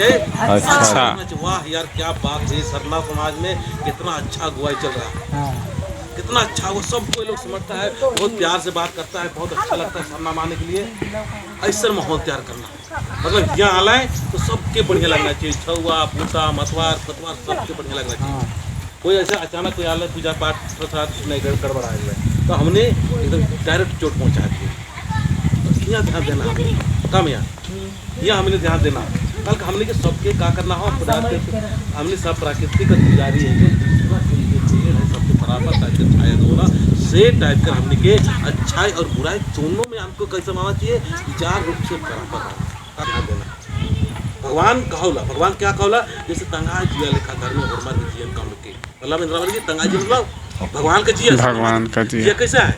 छे। अच्छा। वाह यार क्या बात है, सरना समाज में कितना अच्छा अगुवाई चल रहा है, कितना अच्छा, वो सबको लोग समझता है, बहुत प्यार से बात करता है, बहुत अच्छा लगता है सरना माने के लिए। ऐसा माहौल तैयार करना, मतलब यहाँ आलाए तो सबके बढ़िया लगना चाहिए, छुआ पूता मतवार पतवार सबके बढ़िया लगना चाहिए। कोई ऐसा अचानक कोई आला पूजा पाठ प्रसाद नहीं गड़बड़ा है तो हमने एकदम डायरेक्ट चोट पहुँचा दी। तो यहाँ ध्यान देना कम यहाँ हमने ध्यान देना, कल हमने के सबके का करना हो खुदा के हमने सब प्राकृतिक गुजारी है सबके बराबर टाइप के छाया होना से टाइप कर हमने के अच्छाई और बुराई दोनों में हमको कैसे मानना चाहिए, विचार रूप से बराबर ध्यान देना। भगवान कहला, भगवान क्या कहला, जैसे तंगा जिया लिखा घर में हरमार के जीवन काम के मतलब इंद्रावली तंगा जी मतलब भगवान का जिया, भगवान का जिया कैसा है,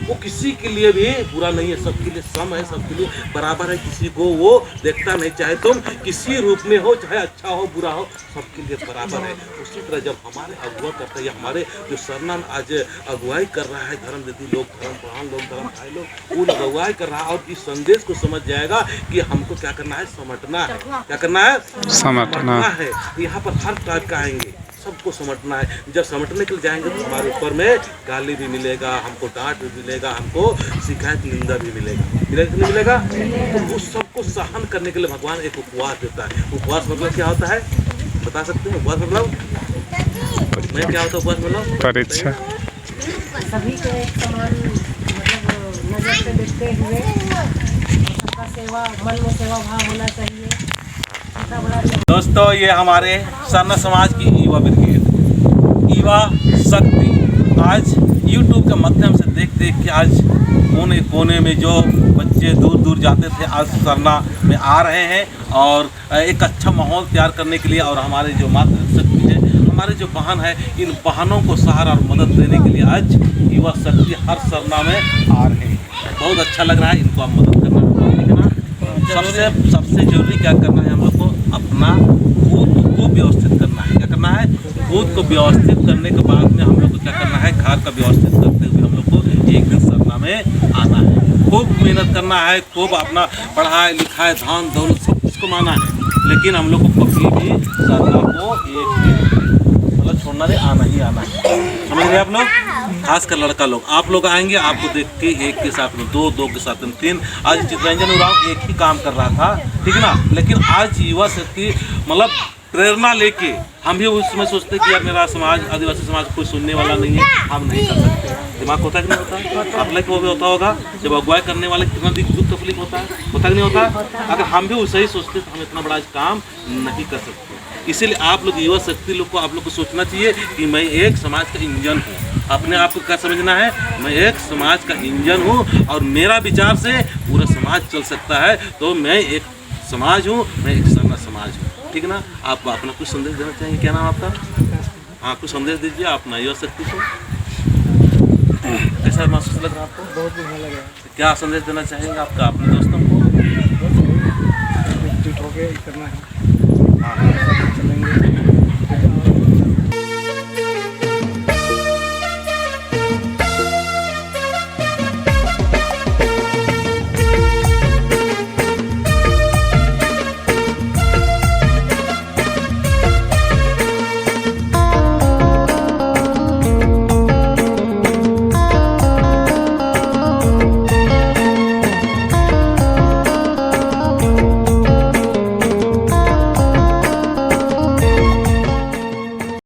वो किसी के लिए भी बुरा नहीं है, सबके लिए सम है, सबके लिए बराबर है, किसी को वो देखता नहीं, चाहे तुम किसी रूप में हो, चाहे अच्छा हो बुरा हो, सबके लिए बराबर है। उसी तरह जब हमारे अगुआ करते हैं, हमारे जो सरना आज अगुवाई कर रहा है, धर्म देती लोग, धर्म प्रधान लोग, धर्म भाई लोग, वो अगुवाई कर रहा है और इस संदेश को समझ जाएगा कि हमको क्या करना है, समटना है। क्या करना है, समटना है। यहाँ पर हर टाइप का आएंगे, सबको समटना है। जब समटने के लिए जाएंगे तो हमारे ऊपर में गाली भी मिलेगा, हमको डांट भी मिलेगा, हमको शिकायत निंदा भी मिलेगा, मिलेगा। तो उस सबको सहन करने के लिए भगवान एक उपवास देता है। उपवास मतलब क्या होता है, बता सकते हैं उपवास मतलब मैं क्या होता है, उपवास मतलब परीक्षा, सभी को एक समान मतलब नजर से देखते हुए सबका सेवा, मन में सेवा भाव होना चाहिए। दोस्तों ये हमारे सरना समाज की युवा ब्रिगेड, युवा शक्ति आज YouTube के माध्यम से देख के आज कोने कोने में जो बच्चे दूर दूर जाते थे आज सरना में आ रहे हैं और एक अच्छा माहौल तैयार करने के लिए, और हमारे जो मातृ शक्ति है, हमारे जो बहन है, इन बहनों को सहारा और मदद देने के लिए आज युवा शक्ति हर सरना में आ रहे हैं। बहुत अच्छा लग रहा है, इनको आप मदद करना है। सबसे जरूरी क्या करना है, हम लोग को अपना खुद को व्यवस्थित करना है। क्या करना है, खुद को व्यवस्थित करने के बाद में हम लोग को क्या करना है, घर का व्यवस्थित करते हुए हम लोग को एक दिन सरना में आना है। खूब मेहनत करना है, खूब अपना पढ़ाई लिखाई धन दौलत सब कुछ को माना है, लेकिन हम लोग को कभी भी सरना को एक दिन मतलब छोड़ना नहीं, आना ही आना है। समझ रहे आप लोग, खासकर लड़का लोग, आप लोग आएंगे, आपको देख के एक के साथ में दो, दो के साथ में तीन। आज चित्ररंजन उरांव एक ही काम कर रहा था, ठीक है ना, लेकिन आज युवा शक्ति मतलब प्रेरणा लेके हम भी उसमें सोचते कि यार मेरा समाज आदिवासी समाज कोई सुनने वाला नहीं है, हम नहीं कर सकते। दिमाग होता है कि नहीं होता, आप लोग वो भी होता होगा, जब अगुवाई करने वाले कितना दुख तकलीफ होता है कि नहीं होता। अगर हम भी वैसे ही सोचते तो हम इतना बड़ा काम नहीं कर सकते। इसीलिए आप लोग युवा शक्ति लोग को आप लोग को सोचना चाहिए कि मैं एक समाज का इंजन हूँ। अपने आप को क्या समझना है, मैं एक समाज का इंजन हूँ और मेरा विचार से पूरा समाज चल सकता है, तो मैं एक समाज हूँ, मैं एक सरना समाज हूँ, ठीक है ना। आप अपना कुछ संदेश देना चाहेंगे, क्या नाम आपका? हाँ, कुछ संदेश दीजिए अपना युवा शक्ति को। कैसा महसूस लग रहा है आपको? बहुत बढ़िया लग रहा है। क्या संदेश देना चाहेंगे आपका अपने दोस्तों को? करना है, हाँ चलेंगे।